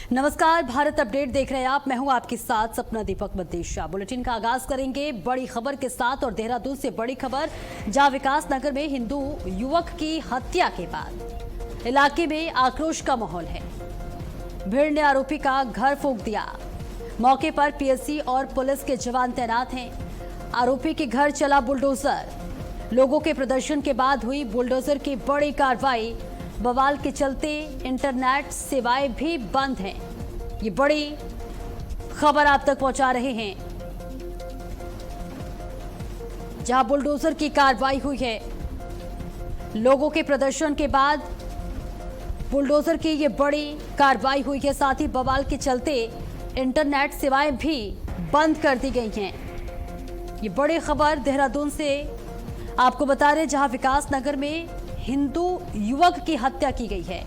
नमस्कार, भारत अपडेट देख रहे हैं आप। मैं हूं आपके साथ सपना दीपक मदेशिया। बुलेटिन का आगाज करेंगे बड़ी खबर के साथ और देहरादून से बड़ी खबर, जहां विकास नगर में हिंदू युवक की हत्या के बाद इलाके में आक्रोश का माहौल है। भीड़ ने आरोपी का घर फूंक दिया। मौके पर पीएससी और पुलिस के जवान तैनात हैं। आरोपी के घर चला बुलडोजर। लोगों के प्रदर्शन के बाद हुई बुलडोजर की बड़ी कार्रवाई। बवाल के चलते इंटरनेट सेवाएं भी बंद हैं। ये बड़ी खबर आप तक पहुंचा रहे हैं, जहां बुलडोजर की कार्रवाई हुई है। लोगों के प्रदर्शन के बाद बुलडोजर की ये बड़ी कार्रवाई हुई है। साथ ही बवाल के चलते इंटरनेट सेवाएं भी बंद कर दी गई हैं। ये बड़ी खबर देहरादून से आपको बता रहे, जहां विकास नगर में हिंदू युवक की हत्या की गई है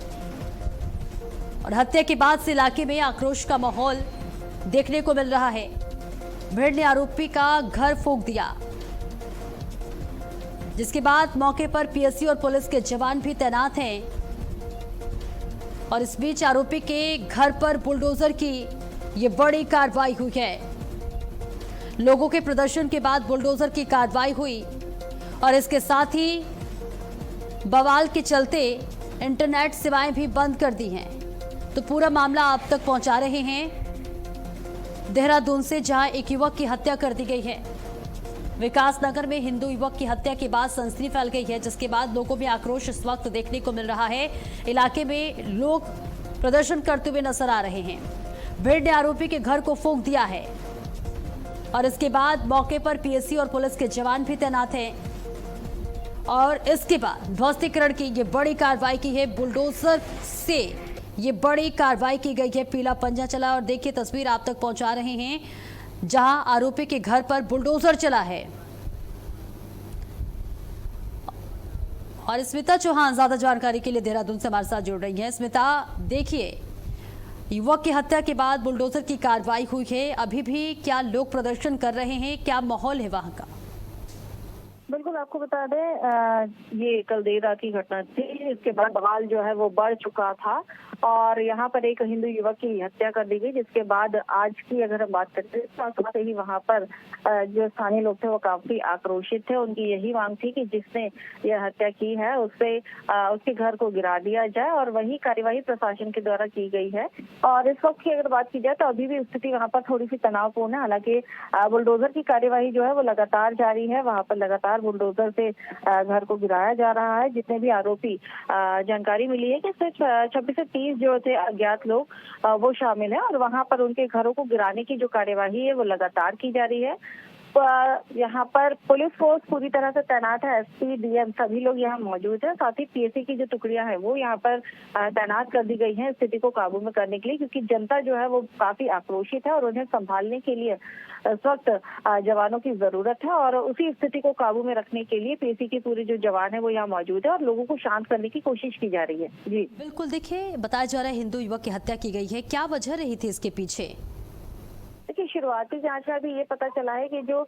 और हत्या के बाद से इलाके में आक्रोश का माहौल देखने को मिल रहा है। भीड़ ने आरोपी का घर फूंक दिया, जिसके बाद मौके पर पीएससी और पुलिस के जवान भी तैनात हैं। और इस बीच आरोपी के घर पर बुलडोजर की ये बड़ी कार्रवाई हुई है। लोगों के प्रदर्शन के बाद बुलडोजर की कार्रवाई हुई और इसके साथ ही बवाल के चलते इंटरनेट सेवाएं भी बंद कर दी हैं। तो पूरा मामला आप तक पहुंचा रहे हैं देहरादून से, जहां एक युवक की हत्या कर दी गई है। विकास नगर में हिंदू युवक की हत्या के बाद सनसनी फैल गई है, जिसके बाद लोगों में आक्रोश इस वक्त देखने को मिल रहा है। इलाके में लोग प्रदर्शन करते हुए नजर आ रहे हैं। भीड़ ने आरोपी के घर को फूंक दिया है और इसके बाद मौके पर पीएससी और पुलिस के जवान भी तैनात हैं। और इसके बाद ध्वस्तीकरण की ये बड़ी कार्रवाई की है। बुलडोजर से ये बड़ी कार्रवाई की गई है। पीला पंजा चला और देखिए तस्वीर आप तक पहुंचा रहे हैं, जहां आरोपी के घर पर बुलडोजर चला है। और स्मिता चौहान ज्यादा जानकारी के लिए देहरादून से हमारे साथ जुड़ रही हैं। स्मिता, देखिए युवक की हत्या के बाद बुलडोजर की कार्रवाई हुई है। अभी भी क्या लोग प्रदर्शन कर रहे हैं, क्या माहौल है वहां का? बिल्कुल, आपको बता दें ये कल देर रात की घटना थी। इसके बाद बवाल जो है वो बढ़ चुका था और यहाँ पर एक हिंदू युवक की हत्या कर दी गई, जिसके बाद आज की अगर हम बात करते हैं तो सुबह से ही वहाँ पर जो स्थानीय लोग थे वो काफी आक्रोशित थे। उनकी यही मांग थी कि जिसने यह हत्या की है उससे उसके घर को गिरा दिया जाए और वही कार्यवाही प्रशासन के द्वारा की गई है। और इस वक्त की अगर बात की जाए तो अभी भी स्थिति वहाँ पर थोड़ी सी तनावपूर्ण है। हालांकि बुलडोजर की कार्यवाही जो है वो लगातार जारी है। वहाँ पर लगातार बुलडोजर से घर को गिराया जा रहा है। जितने भी आरोपी, जानकारी मिली है कि सिर्फ 26 से 30 जो थे अज्ञात लोग वो शामिल है और वहां पर उनके घरों को गिराने की जो कार्यवाही है वो लगातार की जा रही है। यहाँ पर पुलिस फोर्स पूरी तरह से तैनात है। एसपी, डीएम सभी लोग यहाँ मौजूद हैं। साथ ही पीएससी की जो टुकड़ियां हैं वो यहाँ पर तैनात कर दी गई हैं स्थिति को काबू में करने के लिए, क्योंकि जनता जो है वो काफी आक्रोशित है और उन्हें संभालने के लिए इस वक्त जवानों की जरूरत है। और उसी स्थिति को काबू में रखने के लिए पीएससी की पूरी जो जवान है वो यहाँ मौजूद है और लोगों को शांत करने की कोशिश की जा रही है। जी बिल्कुल, देखिए बताया जा रहा है हिंदू युवक की हत्या की गई है। क्या वजह रही थी इसके पीछे? देखिए, शुरुआती जांच में अभी ये पता चला है कि जो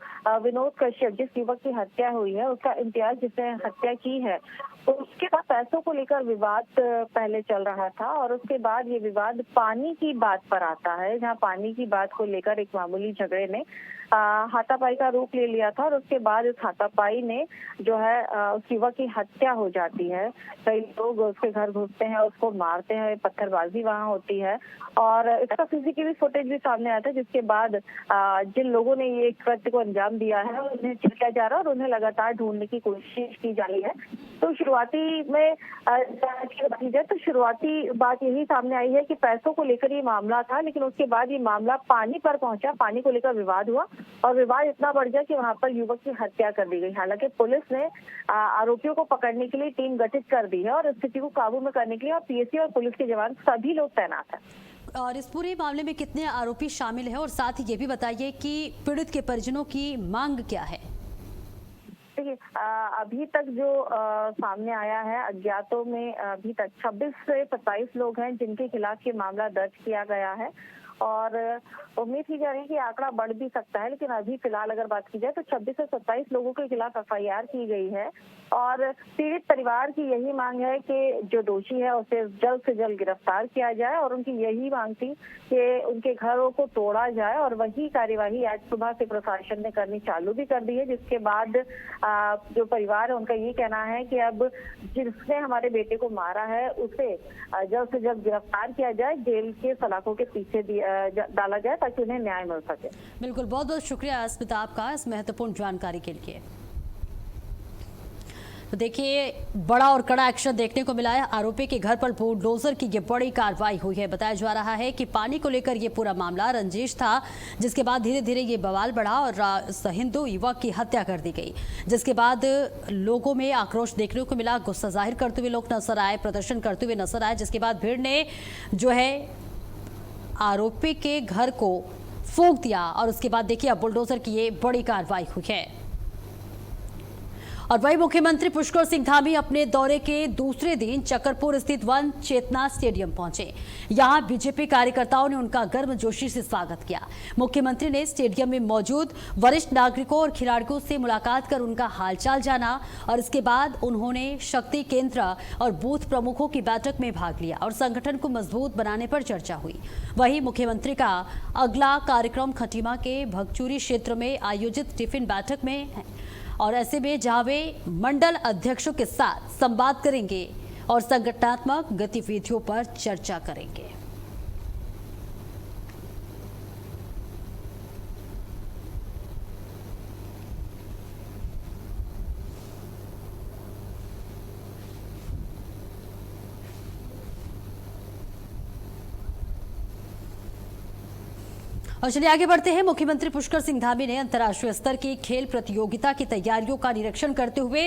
विनोद कश्यप, जिस युवक की हत्या हुई है, उसका इम्तियाज जिसने हत्या की है, तो उसके बाद पैसों को लेकर विवाद पहले चल रहा था और उसके बाद ये विवाद पानी की बात पर आता है, जहां पानी की बात को लेकर एक मामूली झगड़े ने हाथापाई का रूप ले लिया था और उसके बाद इस हाथापाई ने जो है उस युवक की हत्या हो जाती है। कई लोग उसके घर घुसते हैं, उसको मारते हैं, पत्थरबाजी वहां होती है और इसका सीसीटीवी फुटेज भी सामने आता है, जिसके बाद जिन लोगों ने ये कृत्य को अंजाम दिया है उन्हें चिढ़ाया जा रहा है और उन्हें लगातार ढूंढने की कोशिश की जा रही है। तो शुरुआती में जांच की बात की जाए तो शुरुआती बात यही सामने आई है कि पैसों को लेकर ये मामला था, लेकिन उसके बाद ये मामला पानी पर पहुंचा। पानी को लेकर विवाद हुआ और विवाद इतना बढ़ गया कि वहां पर युवक की हत्या कर दी गई। हालांकि पुलिस ने आरोपियों को पकड़ने के लिए टीम गठित कर दी है और स्थिति को काबू में करने के लिए और पीएससी और पुलिस के जवान सभी लोग तैनात हैं। और इस पूरे मामले में कितने आरोपी शामिल हैं और साथ ही ये भी बताइए कि पीड़ित के परिजनों की मांग क्या है? देखिए, अभी तक जो सामने आया है, अज्ञातों में अभी तक 26 से 27 लोग हैं जिनके खिलाफ ये मामला दर्ज किया गया है और उम्मीद की जा रही है कि आंकड़ा बढ़ भी सकता है, लेकिन अभी फिलहाल अगर बात की जाए तो 26 से 27 लोगों के खिलाफ FIR की गई है। और पीड़ित परिवार की यही मांग है कि जो दोषी है उसे जल्द से जल्द गिरफ्तार किया जाए, और उनकी यही मांग थी कि उनके घरों को तोड़ा जाए, और वही कार्यवाही आज सुबह से प्रशासन ने करनी चालू भी कर दी है। जिसके बाद जो परिवार है उनका ये कहना है कि अब जिसने हमारे बेटे को मारा है उसे जल्द से जल्द गिरफ्तार किया जाए, जेल के सलाखों के पीछे डाला जाए ताकि उन्हें न्याय मिल सके। बिल्कुल, बहुत बहुत शुक्रिया अस्मिता आपका इस महत्वपूर्ण जानकारी के लिए। तो देखिए, बड़ा और कड़ा एक्शन देखने को मिला है। आरोपी के घर पर बुलडोजर की ये बड़ी कार्रवाई हुई है। बताया जा रहा है कि पानी को लेकर ये पूरा मामला रंजिश था, जिसके बाद धीरे धीरे ये बवाल बढ़ा और हिंदू युवक की हत्या कर दी गई, जिसके बाद लोगों में आक्रोश देखने को मिला। गुस्सा जाहिर करते हुए लोग नजर आए, प्रदर्शन करते हुए नजर आए, जिसके बाद भीड़ ने जो है आरोपी के घर को फूंक दिया। और उसके बाद देखिए अब बुलडोजर की ये बड़ी कार्रवाई हुई है। और वही मुख्यमंत्री पुष्कर सिंह धामी अपने दौरे के दूसरे दिन चकरपुर स्थित वन चेतना स्टेडियम पहुंचे। यहां बीजेपी कार्यकर्ताओं ने उनका गर्मजोशी से स्वागत किया। मुख्यमंत्री ने स्टेडियम में मौजूद वरिष्ठ नागरिकों और खिलाड़ियों से मुलाकात कर उनका हालचाल जाना, और इसके बाद उन्होंने शक्ति केंद्र और बूथ प्रमुखों की बैठक में भाग लिया और संगठन को मजबूत बनाने पर चर्चा हुई। वहीं मुख्यमंत्री का अगला कार्यक्रम खटीमा के भगचूरी क्षेत्र में आयोजित टिफिन बैठक में है, और ऐसे में जहां वे मंडल अध्यक्षों के साथ संवाद करेंगे और संगठनात्मक गतिविधियों पर चर्चा करेंगे। और चलिए आगे बढ़ते हैं। मुख्यमंत्री पुष्कर सिंह धामी ने अंतर्राष्ट्रीय स्तर की खेल प्रतियोगिता की तैयारियों का निरीक्षण करते हुए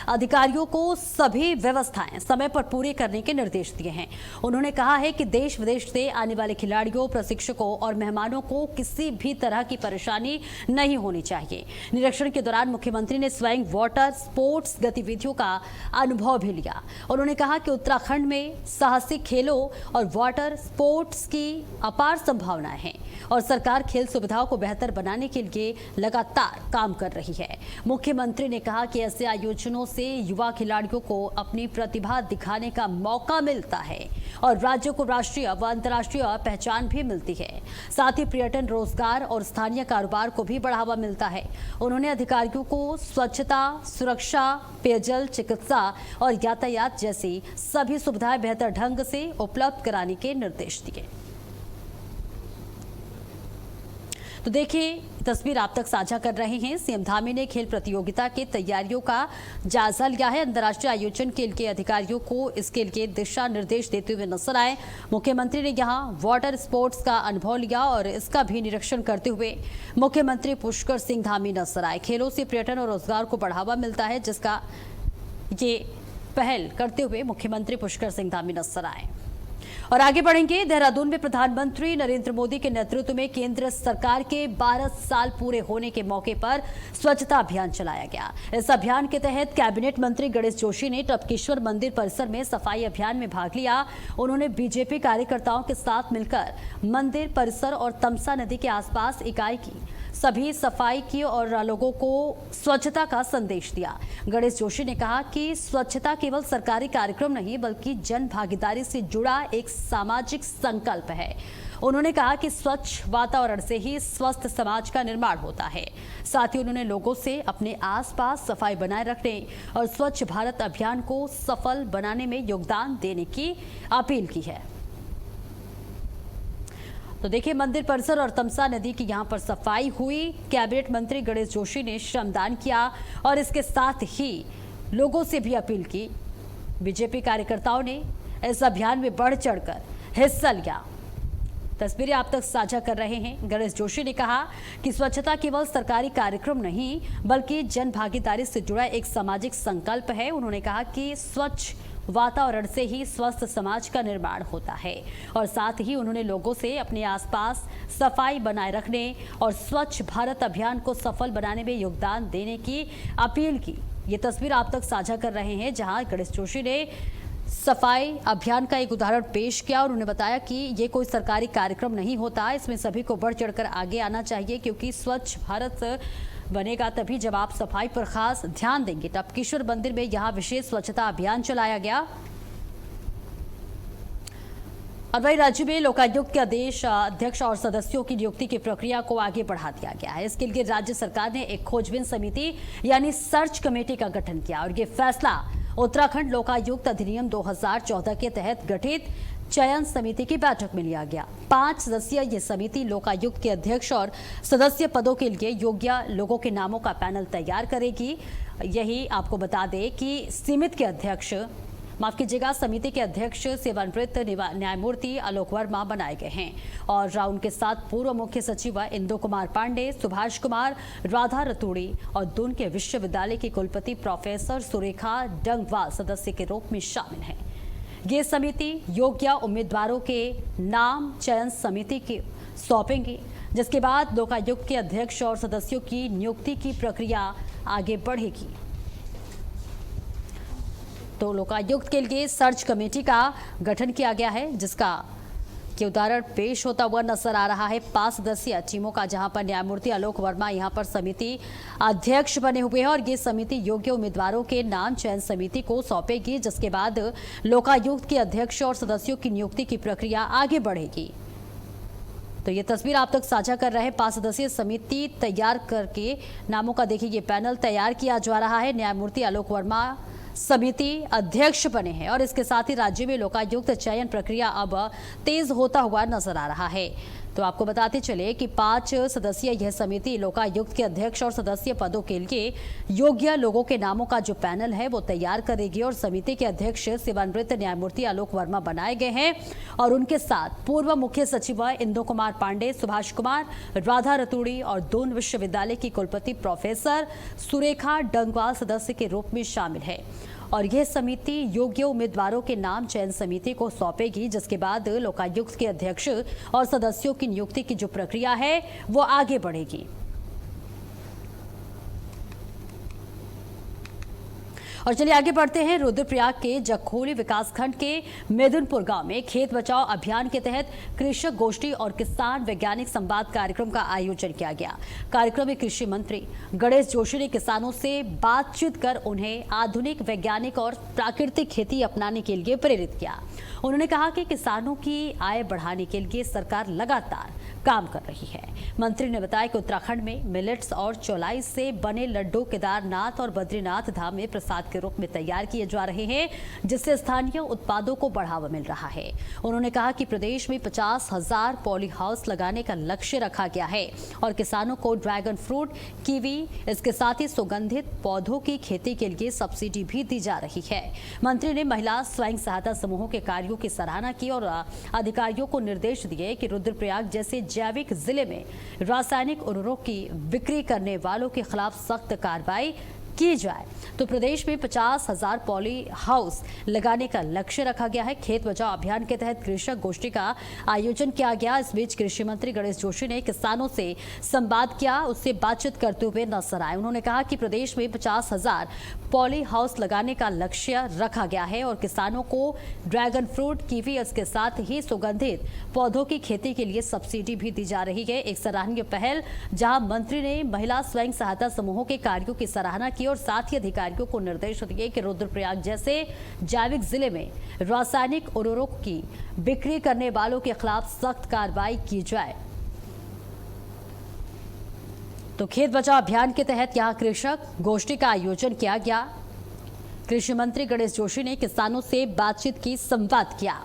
अधिकारियों को सभी व्यवस्थाएं समय पर पूरी करने के निर्देश दिए हैं। उन्होंने कहा है कि देश विदेश से आने वाले खिलाड़ियों, प्रशिक्षकों और मेहमानों को किसी भी तरह की परेशानी नहीं होनी चाहिए। निरीक्षण के दौरान मुख्यमंत्री ने स्वयं वाटर स्पोर्ट्स गतिविधियों का अनुभव भी लिया। उन्होंने कहा कि उत्तराखंड में साहसिक खेलों और वाटर स्पोर्ट्स की अपार संभावनाएं हैं और सरकार खेल सुविधाओं को बेहतर बनाने के लिए लगातार काम कर रही है। मुख्यमंत्री ने कहा कि ऐसे आयोजनों से युवा खिलाड़ियों को अपनी प्रतिभा दिखाने का मौका मिलता है और राज्य को राष्ट्रीय व अंतर्राष्ट्रीय पहचान भी मिलती है। साथ ही पर्यटन, रोजगार और स्थानीय कारोबार को भी बढ़ावा मिलता है। उन्होंने अधिकारियों को स्वच्छता, सुरक्षा, पेयजल, चिकित्सा और यातायात जैसी सभी सुविधाएं बेहतर ढंग से उपलब्ध कराने के निर्देश दिए। तो देखिए, तस्वीर आप तक साझा कर रहे हैं। सीएम धामी ने खेल प्रतियोगिता की तैयारियों का जायजा लिया है। अंतर्राष्ट्रीय आयोजन के लिए अधिकारियों को इसके लिए दिशा निर्देश देते हुए नजर आए। मुख्यमंत्री ने यहां वाटर स्पोर्ट्स का अनुभव लिया और इसका भी निरीक्षण करते हुए मुख्यमंत्री पुष्कर सिंह धामी नजर आए। खेलों से पर्यटन और रोजगार को बढ़ावा मिलता है, जिसका ये पहल करते हुए मुख्यमंत्री पुष्कर सिंह धामी नजर आए। और आगे बढ़ेंगे। देहरादून में प्रधानमंत्री नरेंद्र मोदी के नेतृत्व में केंद्र सरकार के 12 साल पूरे होने के मौके पर स्वच्छता अभियान चलाया गया। इस अभियान के तहत कैबिनेट मंत्री गणेश जोशी ने टपकेश्वर मंदिर परिसर में सफाई अभियान में भाग लिया। उन्होंने बीजेपी कार्यकर्ताओं के साथ मिलकर मंदिर परिसर और तमसा नदी के आसपास इकाई की सभी सफाई की और लोगों को स्वच्छता का संदेश दिया। गणेश जोशी ने कहा कि स्वच्छता केवल सरकारी कार्यक्रम नहीं बल्कि जन भागीदारी से जुड़ा एक सामाजिक संकल्प है। उन्होंने कहा कि स्वच्छ वातावरण से ही स्वस्थ समाज का निर्माण होता है। साथ ही उन्होंने लोगों से अपने आसपास सफाई बनाए रखने और स्वच्छ भारत अभियान को सफल बनाने में योगदान देने की अपील की है। तो देखिए, मंदिर परिसर और तमसा नदी की यहां पर सफाई हुई। कैबिनेट मंत्री गणेश जोशी ने श्रमदान किया और इसके साथ ही लोगों से भी अपील की। बीजेपी कार्यकर्ताओं ने इस अभियान में बढ़ चढ़कर हिस्सा लिया। तस्वीरें आप तक साझा कर रहे हैं। गणेश जोशी ने कहा कि स्वच्छता केवल सरकारी कार्यक्रम नहीं बल्कि जन भागीदारी से जुड़ा एक सामाजिक संकल्प है। उन्होंने कहा कि स्वच्छ वातावरण से ही स्वस्थ समाज का निर्माण होता है और साथ ही उन्होंने लोगों से अपने आसपास सफाई बनाए रखने और स्वच्छ भारत अभियान को सफल बनाने में योगदान देने की अपील की। ये तस्वीर आप तक साझा कर रहे हैं, जहां गणेश जोशी ने सफाई अभियान का एक उदाहरण पेश किया और उन्होंने बताया कि ये कोई सरकारी कार्यक्रम नहीं होता, इसमें सभी को बढ़ चढ़कर आगे आना चाहिए, क्योंकि स्वच्छ भारत बनेगा तभी जब आप सफाई पर खास ध्यान देंगे। टपकेश्वर मंदिर में यहाँ विशेष स्वच्छता अभियान चलाया गया। और वही राज्य में लोकायुक्त के आदेश अध्यक्ष और सदस्यों की नियुक्ति की प्रक्रिया को आगे बढ़ा दिया गया है। इसके लिए राज्य सरकार ने एक खोजबीन समिति यानी सर्च कमेटी का गठन किया और ये फैसला उत्तराखंड लोकायुक्त अधिनियम 2014 के तहत गठित चयन समिति की बैठक में लिया गया। 5 सदस्यीय ये समिति लोकायुक्त के अध्यक्ष और सदस्य पदों के लिए योग्य लोगों के नामों का पैनल तैयार करेगी। यही आपको बता दें कि समिति के अध्यक्ष सेवानिवृत्त न्यायमूर्ति आलोक वर्मा बनाए गए हैं और उनके साथ पूर्व मुख्य सचिव इंदु कुमार पांडे, सुभाष कुमार, राधा रतूड़ी और दून के विश्वविद्यालय की कुलपति प्रोफेसर सुरेखा डंगवाल सदस्य के रूप में शामिल हैं। ये समिति योग्य उम्मीदवारों के नाम चयन समिति के सौंपेंगे, जिसके बाद लोकायुक्त के अध्यक्ष और सदस्यों की नियुक्ति की प्रक्रिया आगे बढ़ेगी। तो लोकायुक्त के लिए सर्च कमेटी का गठन किया गया है, जिसका के उदाहरण पेश होता हुआ नजर आ रहा है। 5 सदस्यीय टीमों का, जहां पर न्यायमूर्ति आलोक वर्मा यहां पर समिति अध्यक्ष बने हुए हैं और ये समिति योग्य उम्मीदवारों के नाम चयन समिति को सौंपेगी, जिसके बाद लोकायुक्त के अध्यक्ष और सदस्यों की नियुक्ति की प्रक्रिया आगे बढ़ेगी। तो ये तस्वीर आप तक साझा कर रहे हैं। 5 सदस्यीय समिति तैयार करके नामों का देखिए ये पैनल तैयार किया जा रहा है। न्यायमूर्ति आलोक वर्मा समिति अध्यक्ष बने हैं और इसके साथ ही राज्य में लोकायुक्त चयन प्रक्रिया अब तेज होता हुआ नजर आ रहा है। तो आपको बताते चले कि 5 सदस्यीय यह समिति लोकायुक्त के अध्यक्ष और सदस्य पदों के लिए योग्य लोगों के नामों का जो पैनल है वो तैयार करेगी और समिति के अध्यक्ष सेवानिवृत्त न्यायमूर्ति आलोक वर्मा बनाए गए हैं और उनके साथ पूर्व मुख्य सचिव इंदु कुमार पांडे, सुभाष कुमार, राधा रतूड़ी और दून विश्वविद्यालय की कुलपति प्रोफेसर सुरेखा डंगवाल सदस्य के रूप में शामिल है और यह समिति योग्य उम्मीदवारों के नाम चयन समिति को सौंपेगी, जिसके बाद लोकायुक्त के अध्यक्ष और सदस्यों की नियुक्ति की जो प्रक्रिया है वो आगे बढ़ेगी। और चलिए आगे बढ़ते हैं। रुद्रप्रयाग के जखोली विकासखंड के मेदुनपुर गांव में खेत बचाओ अभियान के तहत कृषक गोष्ठी और किसान वैज्ञानिक संवाद कार्यक्रम का आयोजन किया गया। कार्यक्रम में कृषि मंत्री गणेश जोशी ने किसानों से बातचीत कर उन्हें आधुनिक वैज्ञानिक और प्राकृतिक खेती अपनाने के लिए प्रेरित किया। उन्होंने कहा कि किसानों की आय बढ़ाने के लिए सरकार लगातार काम कर रही है। मंत्री ने बताया कि उत्तराखंड में मिलेट्स और चौलाई से बने लड्डू केदारनाथ और बद्रीनाथ धाम में प्रसाद के रूप में तैयार किए जा रहे हैं, जिससे स्थानीय उत्पादों को बढ़ावा मिल रहा है। उन्होंने कहा कि प्रदेश में 50,000 पॉली हाउस लगाने का लक्ष्य रखा गया है और किसानों को ड्रैगन फ्रूट, कीवी, इसके साथ ही सुगंधित पौधों की खेती के लिए सब्सिडी भी दी जा रही है। मंत्री ने महिला स्वयं सहायता समूहों के कार्यों की सराहना की और अधिकारियों को निर्देश दिए कि रुद्रप्रयाग जैसे जैविक जिले में रासायनिक उर्वरकों की बिक्री करने वालों के खिलाफ सख्त कार्रवाई की जाए। तो प्रदेश में 50,000 पॉली हाउस लगाने का लक्ष्य रखा गया है। खेत बचाओ अभियान के तहत कृषक गोष्ठी का आयोजन किया गया। इस बीच कृषि मंत्री गणेश जोशी ने किसानों से संवाद किया, उससे बातचीत करते हुए नजर आए। उन्होंने कहा कि प्रदेश में 50,000 पॉली हाउस लगाने का लक्ष्य रखा गया है और किसानों को ड्रैगन फ्रूट, कीवी, इसके साथ ही सुगंधित पौधों की खेती के लिए सब्सिडी भी दी जा रही है। एक सराहनीय पहल, जहां मंत्री ने महिला स्वयं सहायता समूहों के कार्यों की सराहना की और साथ ही अधिकारियों को निर्देश दिए कि रुद्रप्रयाग जैसे जैविक जिले में रासायनिक उर्वरकों की बिक्री करने वालों के खिलाफ सख्त कार्रवाई की जाए। तो खेत बचाओ अभियान के तहत यहां कृषक गोष्ठी का आयोजन किया गया। कृषि मंत्री गणेश जोशी ने किसानों से बातचीत की, संवाद किया।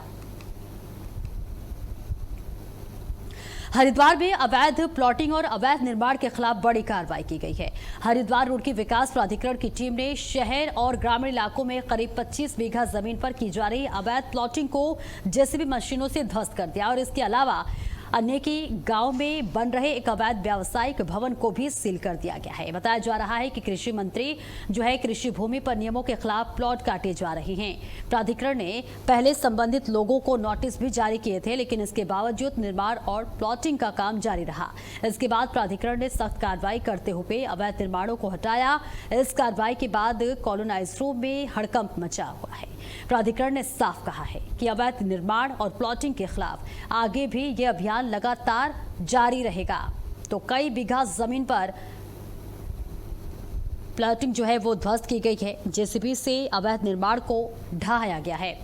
हरिद्वार में अवैध प्लॉटिंग और अवैध निर्माण के खिलाफ बड़ी कार्रवाई की गई है। हरिद्वार रोड की विकास प्राधिकरण की टीम ने शहर और ग्रामीण इलाकों में करीब 25 बीघा जमीन पर की जा रही अवैध प्लॉटिंग को जेसीबी मशीनों से ध्वस्त कर दिया और इसके अलावा अनेकी गांव में बन रहे एक अवैध व्यावसायिक भवन को भी सील कर दिया गया है। बताया जा रहा है कि कृषि मंत्री जो है कृषि भूमि पर नियमों के खिलाफ प्लॉट काटे जा रहे हैं। प्राधिकरण ने पहले संबंधित लोगों को नोटिस भी जारी किए थे, लेकिन इसके बावजूद निर्माण और प्लॉटिंग का काम जारी रहा। इसके बाद प्राधिकरण ने सख्त कार्रवाई करते हुए अवैध निर्माणों को हटाया। इस कार्रवाई के बाद कॉलोनाइज रूम में हड़कंप मचा हुआ है। प्राधिकरण ने साफ कहा है कि अवैध निर्माण और प्लॉटिंग के खिलाफ आगे भी ये अभियान लगातार जारी रहेगा। तो कई बीघा जमीन पर प्लॉटिंग जो है वो ध्वस्त की गई है। जेसीबी से अवैध निर्माण को ढहाया गया है।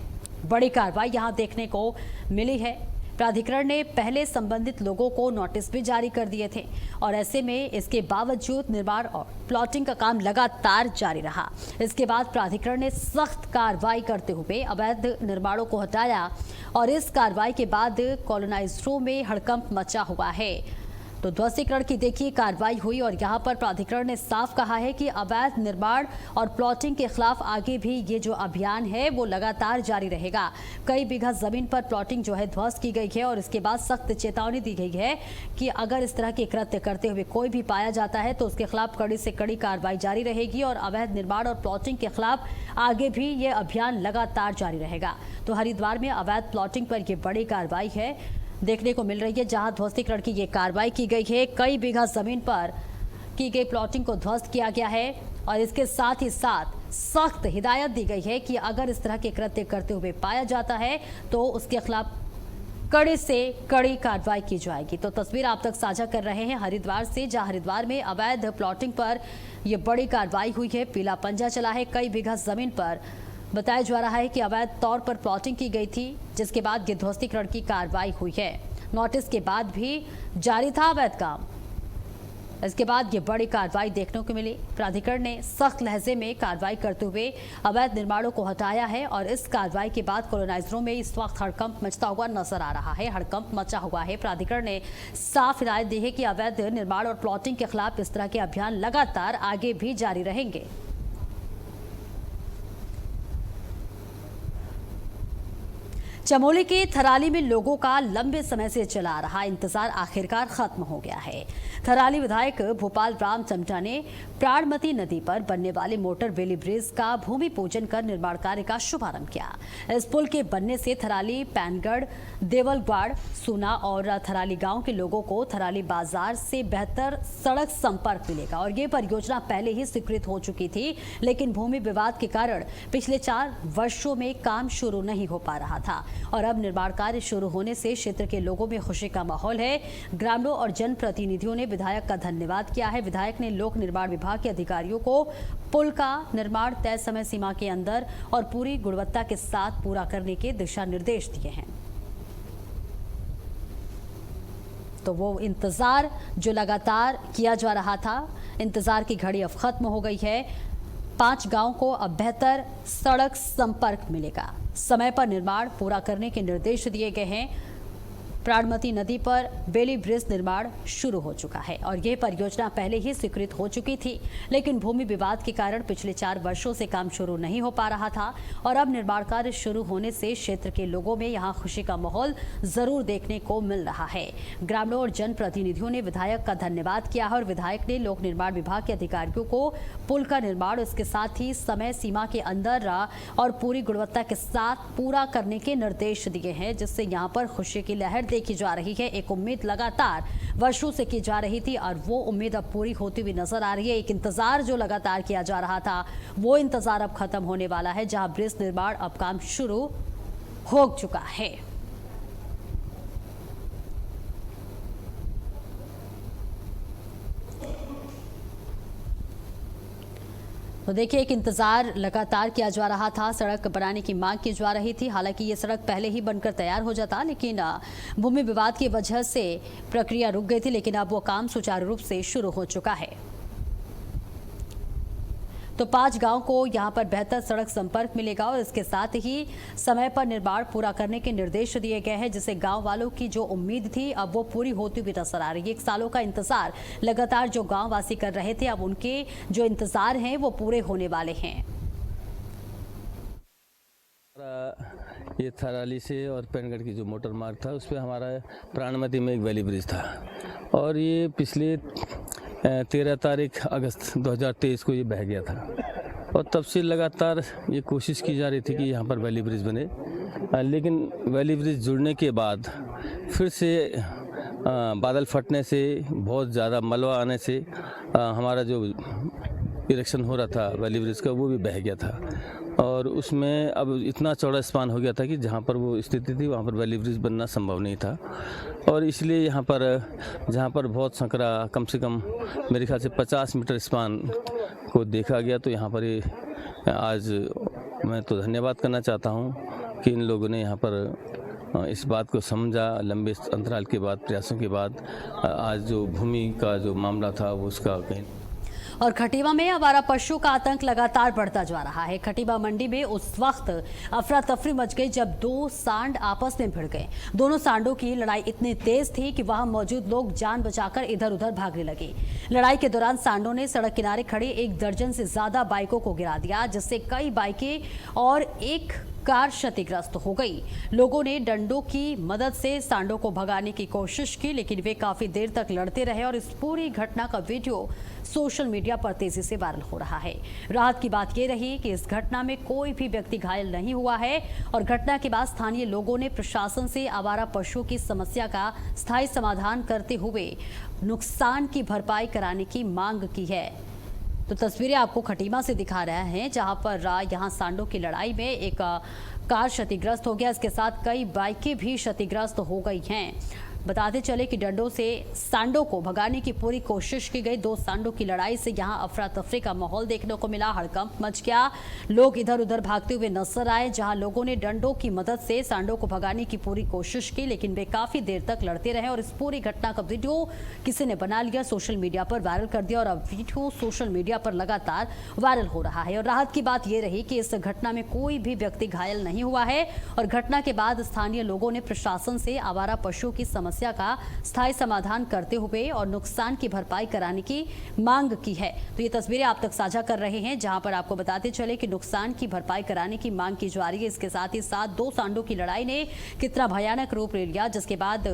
बड़ी कार्रवाई यहां देखने को मिली है। प्राधिकरण ने पहले संबंधित लोगों को नोटिस भी जारी कर दिए थे और ऐसे में इसके बावजूद निर्माण और प्लॉटिंग का काम लगातार जारी रहा। इसके बाद प्राधिकरण ने सख्त कार्रवाई करते हुए अवैध निर्माणों को हटाया और इस कार्रवाई के बाद कॉलोनाइजरों में हड़कंप मचा हुआ है। तो ध्वस्तीकरण की देखिए कार्रवाई हुई और यहाँ पर प्राधिकरण ने साफ कहा है कि अवैध निर्माण और प्लॉटिंग के खिलाफ आगे भी ये जो अभियान है वो लगातार जारी रहेगा। कई बीघा जमीन पर प्लॉटिंग जो है ध्वस्त की गई है और इसके बाद सख्त चेतावनी दी गई है कि अगर इस तरह के कृत्य करते हुए कोई भी पाया जाता है तो उसके खिलाफ कड़ी से कड़ी कार्रवाई जारी रहेगी और अवैध निर्माण और प्लॉटिंग के खिलाफ आगे भी ये अभियान लगातार जारी रहेगा। तो हरिद्वार में अवैध प्लॉटिंग पर यह बड़ी कार्रवाई है देखने को मिल रही है, जहां ध्वस्तीकरण की ये कार्रवाई की गई है। कई बीघा जमीन पर की गई प्लॉटिंग को ध्वस्त किया गया है और इसके साथ ही साथ सख्त हिदायत दी गई है कि अगर इस तरह के कृत्य करते हुए पाया जाता है तो उसके खिलाफ कड़ी से कड़ी कार्रवाई की जाएगी। तो तस्वीर आप तक साझा कर रहे हैं हरिद्वार से, जहां हरिद्वार में अवैध प्लॉटिंग पर यह बड़ी कार्रवाई हुई है। पीला पंजा चला है। कई बीघा जमीन पर बताया जा रहा है कि अवैध तौर पर प्लॉटिंग की गई थी, जिसके बाद ध्वस्तीकरण की कार्रवाई हुई है। नोटिस के बाद भी जारी था अवैध काम। इसके बाद ये बड़ी कार्रवाई देखने को मिली। प्राधिकरण ने सख्त लहजे में कार्रवाई करते हुए अवैध निर्माणों को हटाया है और इस कार्रवाई के बाद कॉलोनाइजरों में इस वक्त हड़कंप मचता हुआ नजर आ रहा है। हड़कंप मचा हुआ है। प्राधिकरण ने साफ हिदायत दी है कि अवैध निर्माण और प्लॉटिंग के खिलाफ इस तरह के अभियान लगातार आगे भी जारी रहेंगे। चमोली के थराली में लोगों का लंबे समय से चला आ रहा इंतजार आखिरकार खत्म हो गया है। थराली विधायक भोपाल राम चमटा ने प्राणमती नदी पर बनने वाले मोटर बेली ब्रिज का भूमि पूजन कर निर्माण कार्य का शुभारंभ किया। इस पुल के बनने से थराली, पैनगढ़, देवलगढ़, सूना और थराली गांव के लोगों को थराली बाजार से बेहतर सड़क संपर्क मिलेगा और ये परियोजना पहले ही स्वीकृत हो चुकी थी, लेकिन भूमि विवाद के कारण पिछले 4 वर्षों में काम शुरू नहीं हो पा रहा था और अब निर्माण कार्य शुरू होने से क्षेत्र के लोगों में खुशी का माहौल है। ग्रामीणों और जनप्रतिनिधियों ने विधायक का धन्यवाद किया है। विधायक ने लोक निर्माण विभाग के अधिकारियों को पुल का निर्माण तय समय सीमा के अंदर और पूरी गुणवत्ता के साथ पूरा करने के दिशा निर्देश दिए हैं। तो वो इंतजार जो लगातार किया जा रहा था, इंतजार की घड़ी अब खत्म हो गई है। 5 गांव को अब बेहतर सड़क संपर्क मिलेगा। समय पर निर्माण पूरा करने के निर्देश दिए गए हैं। प्राणमती नदी पर बेली ब्रिज निर्माण शुरू हो चुका है और यह परियोजना पहले ही स्वीकृत हो चुकी थी, लेकिन भूमि विवाद के कारण पिछले 4 वर्षों से काम शुरू नहीं हो पा रहा था और अब निर्माण कार्य शुरू होने से क्षेत्र के लोगों में यहां खुशी का माहौल जरूर देखने को मिल रहा है। ग्रामीणों और जनप्रतिनिधियों ने विधायक का धन्यवाद किया है और विधायक ने लोक निर्माण विभाग के अधिकारियों को पुल का निर्माण इसके साथ ही समय सीमा के अंदर और पूरी गुणवत्ता के साथ पूरा करने के निर्देश दिए हैं, जिससे यहाँ पर खुशी की लहर देखी जा रही है। एक उम्मीद लगातार वर्षों से की जा रही थी और वो उम्मीद अब पूरी होती हुई नजर आ रही है। एक इंतजार जो लगातार किया जा रहा था, वो इंतजार अब खत्म होने वाला है, जहां ब्रिज निर्माण अब काम शुरू हो चुका है। तो देखिए, एक इंतजार लगातार किया जा रहा था। सड़क बनाने की मांग की जा रही थी। हालांकि ये सड़क पहले ही बनकर तैयार हो जाता, लेकिन भूमि विवाद की वजह से प्रक्रिया रुक गई थी, लेकिन अब वो काम सुचारू रूप से शुरू हो चुका है। तो 5 गांव को यहां पर बेहतर सड़क संपर्क मिलेगा और इसके साथ ही समय पर निर्माण पूरा करने के निर्देश दिए गए हैं, जिससे गांव वालों की जो उम्मीद थी अब वो पूरी होती हुई नजर आ रही है। 1 सालों का इंतजार लगातार जो गांव वासी कर रहे थे, अब उनके जो इंतजार हैं वो पूरे होने वाले हैं। ये थराली से और पैनगढ़ की जो मोटर मार्ग था, उस पर हमारा प्राणमती में एक वैली ब्रिज था और ये पिछले 13 तारीख अगस्त 2023 को ये बह गया था और तब से लगातार ये कोशिश की जा रही थी कि यहाँ पर वैली ब्रिज बने, लेकिन वैली ब्रिज जुड़ने के बाद फिर से बादल फटने से, बहुत ज़्यादा मलबा आने से हमारा जो इरेक्शन हो रहा था वैली ब्रिज का, वो भी बह गया था और उसमें अब इतना चौड़ा स्पान हो गया था कि जहाँ पर वो स्थिति थी वहाँ पर वैली ब्रिज बनना संभव नहीं था। और इसलिए यहाँ पर जहाँ पर बहुत संकरा कम से कम मेरे ख्याल से 50 मीटर स्पान को देखा गया, तो यहाँ पर ये आज मैं तो धन्यवाद करना चाहता हूँ कि इन लोगों ने यहाँ पर इस बात को समझा, लंबे अंतराल के बाद, प्रयासों के बाद आज जो भूमि का जो मामला था वो उसका कहीं। और खटीमा में आवारा पशु का आतंक लगातार बढ़ता जा रहा है। खटीमा मंडी में उस वक्त अफरा तफरी मच गई जब दो सांड आपस में भिड़ गए। दोनों सांडों की लड़ाई इतनी तेज थी कि वहां मौजूद लोग जान बचाकर इधर उधर भागने लगे। लड़ाई के दौरान सांडों ने सड़क किनारे खड़ी 1 दर्जन से ज्यादा बाइकों को गिरा दिया, जिससे कई बाइकें और एक कार क्षतिग्रस्त हो गई। लोगों ने डंडों की मदद से सांडों को भगाने की कोशिश की, लेकिन वे काफी देर तक लड़ते रहे और इस पूरी घटना का वीडियो सोशल मीडिया पर तेजी से वायरल हो रहा है। राहत की बात यह रही कि इस घटना में कोई भी व्यक्ति घायल नहीं हुआ है और घटना के बाद स्थानीय लोगों ने प्रशासन से आवारा पशुओं की समस्या का स्थायी समाधान करते हुए नुकसान की भरपाई कराने की मांग की है। तो तस्वीरें आपको खटीमा से दिखा रहे हैं, जहां पर यहां सांडों की लड़ाई में एक कार क्षतिग्रस्त हो गया, इसके साथ कई बाइकें भी क्षतिग्रस्त हो गई हैं। बताते चले कि डंडों से सांडों को भगाने की पूरी कोशिश की गई। 2 सांडों की लड़ाई से यहां अफरा तफरी का माहौल देखने को मिला, हड़कंप मच गया। लोग इधर उधर भागते हुए नजर आए, जहां लोगों ने डंडों की मदद से सांडों को भगाने की पूरी कोशिश की, लेकिन वे काफी देर तक लड़ते रहे और इस पूरी घटना का वीडियो किसी ने बना लिया, सोशल मीडिया पर वायरल कर दिया और अब वीडियो सोशल मीडिया पर लगातार वायरल हो रहा है। और राहत की बात यह रही कि इस घटना में कोई भी व्यक्ति घायल नहीं हुआ है और घटना के बाद स्थानीय लोगों ने प्रशासन से आवारा पशुओं की समस्या का स्थायी समाधान करते हुए और नुकसान की भरपाई कराने की मांग की है। तो ये तस्वीरें आप तक साझा कर रहे हैं, जहां पर आपको बताते चले कि नुकसान की भरपाई कराने की मांग की जा रही है। इसके साथ ही साथ 2 सांडों की लड़ाई ने कितना भयानक रूप ले लिया, जिसके बाद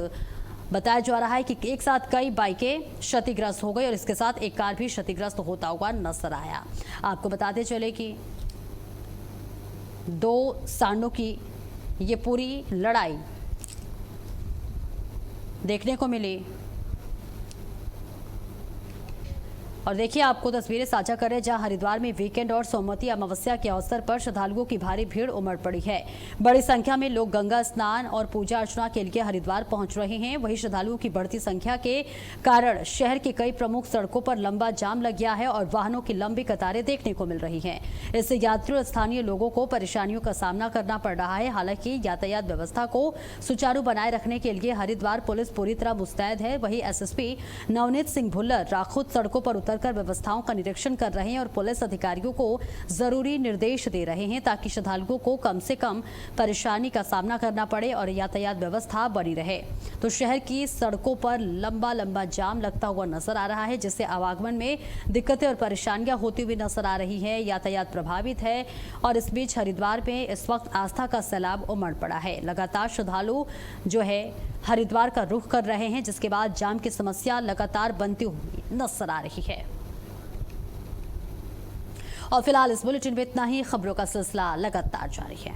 बताया जा रहा है कि एक साथ कई बाइकें क्षतिग्रस्त हो गई और इसके साथ एक कार भी क्षतिग्रस्त होता हुआ नजर आया। आपको बताते चले कि 2 सांडों की ये पूरी लड़ाई देखने को मिली। और देखिए, आपको तस्वीरें साझा कर रहे हैं जहां हरिद्वार में वीकेंड और सोमवती अमावस्या के अवसर पर श्रद्धालुओं की भारी भीड़ उमड़ पड़ी है। बड़ी संख्या में लोग गंगा स्नान और पूजा अर्चना के लिए हरिद्वार पहुंच रहे हैं। वहीं श्रद्धालुओं की बढ़ती संख्या के कारण शहर के कई प्रमुख सड़कों पर लंबा जाम लग गया है और वाहनों की लंबी कतारें देखने को मिल रही हैं। इससे यात्रियों और स्थानीय लोगों को परेशानियों का सामना करना पड़ रहा है। हालांकि यातायात व्यवस्था को सुचारू बनाए रखने के लिए हरिद्वार पुलिस पूरी तरह मुस्तैद है। वहीं एसएसपी नवनीत सिंह भुल्लर राखुद सड़कों पर उतर कर व्यवस्थाओं का निरीक्षण कर रहे हैं और पुलिस अधिकारियों को जरूरी निर्देश दे रहे हैं ताकि श्रद्धालुओं को कम से कम परेशानी का सामना करना पड़े और यातायात व्यवस्था बनी रहे। तो शहर की सड़कों पर लंबा जाम लगता हुआ नजर आ रहा है, जिससे आवागमन में दिक्कतें और परेशानियां होती हुई नजर आ रही है। यातायात प्रभावित है और इस बीच हरिद्वार में इस वक्त आस्था का सैलाब उमड़ पड़ा है। लगातार श्रद्धालु जो है हरिद्वार का रुख कर रहे हैं, जिसके बाद जाम की समस्या लगातार बनती हुई नजर आ रही है। और फिलहाल इस बुलेटिन में इतना ही। खबरों का सिलसिला लगातार जारी है।